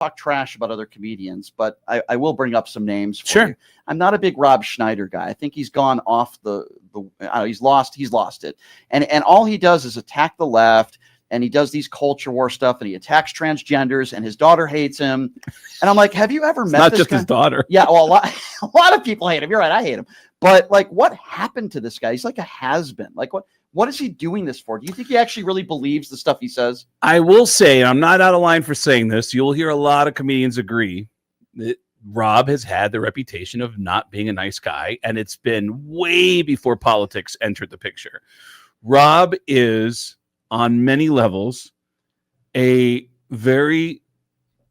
talk trash about other comedians, but I will bring up some names for Sure. you. I'm not a big Rob Schneider guy. I think he's gone off he's lost it. And all he does is attack the left, and he does these culture war stuff, and he attacks transgenders, and his daughter hates him. And I'm like, have you ever met Not this just guy? his daughter. Yeah, well, a lot of people hate him. You're right, I hate him. But like, what happened to this guy? He's like a has-been. Like, what is he doing this for? Do you think he actually really believes the stuff he says? I will say, I'm not out of line for saying this. You'll hear a lot of comedians agree that Rob has had the reputation of not being a nice guy, and it's been way before politics entered the picture. Rob is, on many levels, a very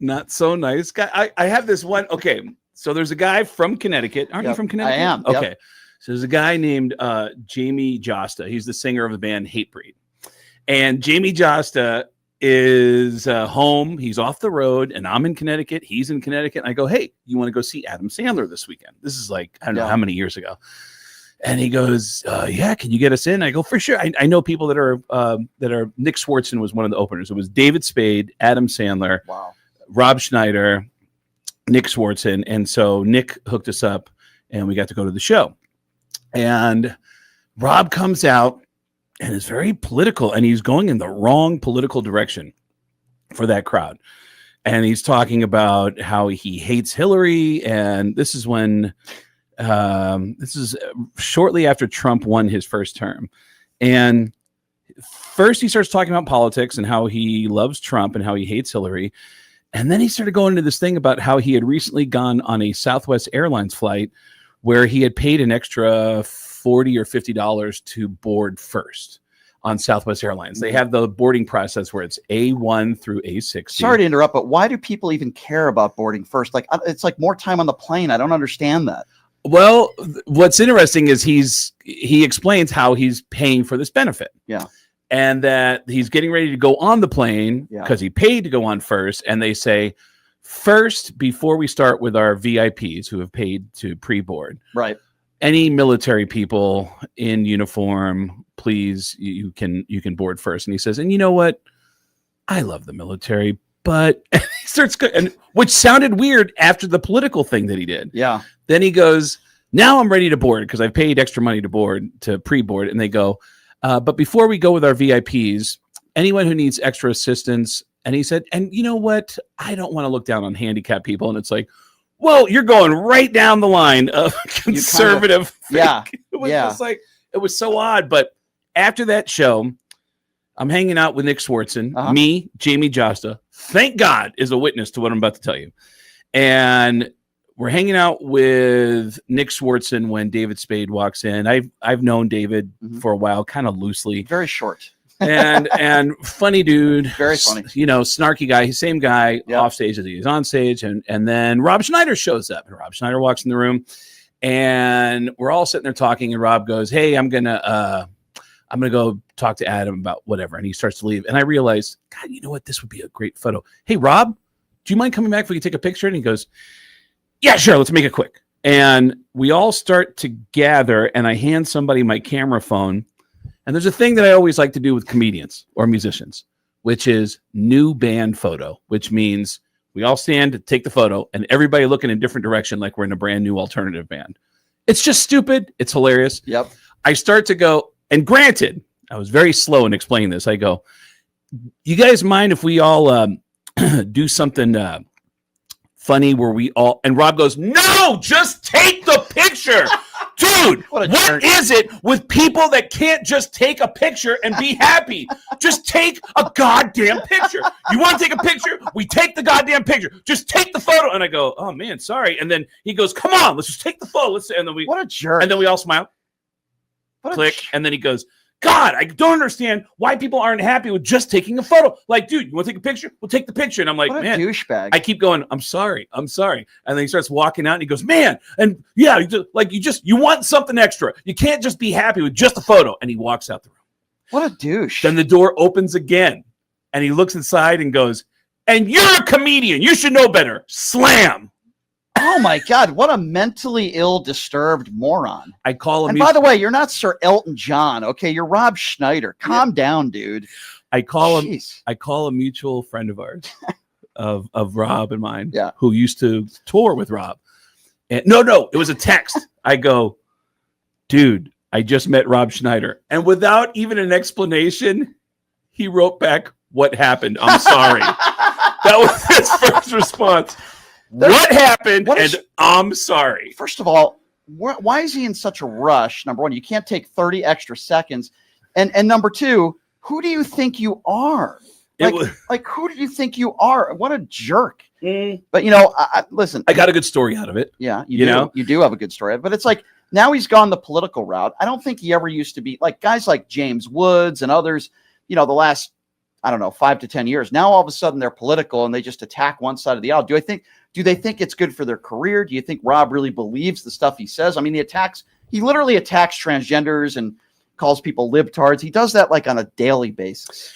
not so nice guy. I have this one. Okay, so there's a guy from Connecticut. Aren't you from Connecticut? I am. Okay. Yep. So there's a guy named Jamie Josta. He's the singer of the band Hatebreed. And Jamie Josta is home. He's off the road, and I'm in Connecticut. He's in Connecticut. And I go, hey, you want to go see Adam Sandler this weekend? This is like, I don't know how many years ago. And he goes, yeah, can you get us in? I go, for sure. I know people that are Nick Swartzen was one of the openers. It was David Spade, Adam Sandler, Rob Schneider, Nick Swartzen. And so Nick hooked us up, and we got to go to the show. And Rob comes out and is very political, and he's going in the wrong political direction for that crowd. And he's talking about how he hates Hillary. And this is when, this is shortly after Trump won his first term. And first he starts talking about politics and how he loves Trump and how he hates Hillary. And then he started going into this thing about how he had recently gone on a Southwest Airlines flight where he had paid an extra $40 or $50 to board first on Southwest Airlines. They have the boarding process where it's A1 through A60. Sorry to interrupt, but why do people even care about boarding first? Like, it's like more time on the plane. I don't understand that. Well, what's interesting is he explains how he's paying for this benefit. Yeah. And that he's getting ready to go on the plane because he paid to go on first. And they say, first, before we start with our VIPs who have paid to pre-board, right? Any military people in uniform, please, you can board first. And he says, and you know what? I love the military, but he starts, and which sounded weird after the political thing that he did. Yeah. Then he goes, now I'm ready to board because I've paid extra money to board, to pre-board. And they go, but before we go with our VIPs, anyone who needs extra assistance. And he said, and you know what? I don't want to look down on handicapped people. And it's like, well, you're going right down the line of conservative. Yeah. It was just like, it was so odd. But after that show, I'm hanging out with Nick Swartzen, me, Jamie Josta, thank God, is a witness to what I'm about to tell you. And we're hanging out with Nick Swartzen when David Spade walks in. I've known David for a while, kind of loosely. Very short. and funny dude, very funny, snarky guy, same guy off stage as he is on stage. And then Rob Schneider shows up, and Rob Schneider walks in the room, and we're all sitting there talking, and Rob goes, hey, I'm gonna go talk to Adam about whatever. And he starts to leave, and I realized, God, you know what, this would be a great photo. Hey, Rob, do you mind coming back if we can take a picture? And he goes, yeah, sure, let's make it quick. And we all start to gather, and I hand somebody my camera phone. And there's a thing that I always like to do with comedians or musicians, which is new band photo, which means we all stand to take the photo and everybody looking in a different direction like we're in a brand new alternative band. It's just stupid. It's hilarious. Yep. I start to go, and granted, I was very slow in explaining this. I go, you guys mind if we all do something funny where we all, and Rob goes, no, just take the picture. Dude, what is it with people that can't just take a picture and be happy? Just take a goddamn picture. You want to take a picture? We take the goddamn picture. Just take the photo. And I go, oh man, sorry. And then he goes, come on, let's just take the photo. And then what a jerk. And then we all smile. Click. And then he goes, God, I don't understand why people aren't happy with just taking a photo. Like, dude, you want to take a picture? We'll take the picture. And I'm like, man, douchebag. I keep going, I'm sorry. And then he starts walking out and he goes, man, and yeah, you want something extra. You can't just be happy with just a photo. And he walks out the room. What a douche. Then the door opens again and he looks inside and goes, and you're a comedian. You should know better. Slam. Oh my God, what a mentally ill, disturbed moron. I call him. And by the way, you're not Sir Elton John, okay? You're Rob Schneider. Calm down, dude. I call him a mutual friend of ours. of Rob and mine, Yeah. who used to tour with Rob. And no, it was a text. I go, dude, I just met Rob Schneider. And without even an explanation, he wrote back, what happened? I'm sorry. That was his first response. What happened? I'm sorry. First of all, why is he in such a rush? Number one, you can't take 30 extra seconds. And number two, who do you think you are? Like, who do you think you are? What a jerk. But, listen. I got a good story out of it. Yeah, you do have a good story. But it's like, now he's gone the political route. I don't think he ever used to be like guys like James Woods and others, the last, 5 to 10 years. Now, all of a sudden, they're political and they just attack one side of the aisle. Do they think it's good for their career? Do you think Rob really believes the stuff he says? I mean, he literally attacks transgenders and calls people libtards. He does that like on a daily basis.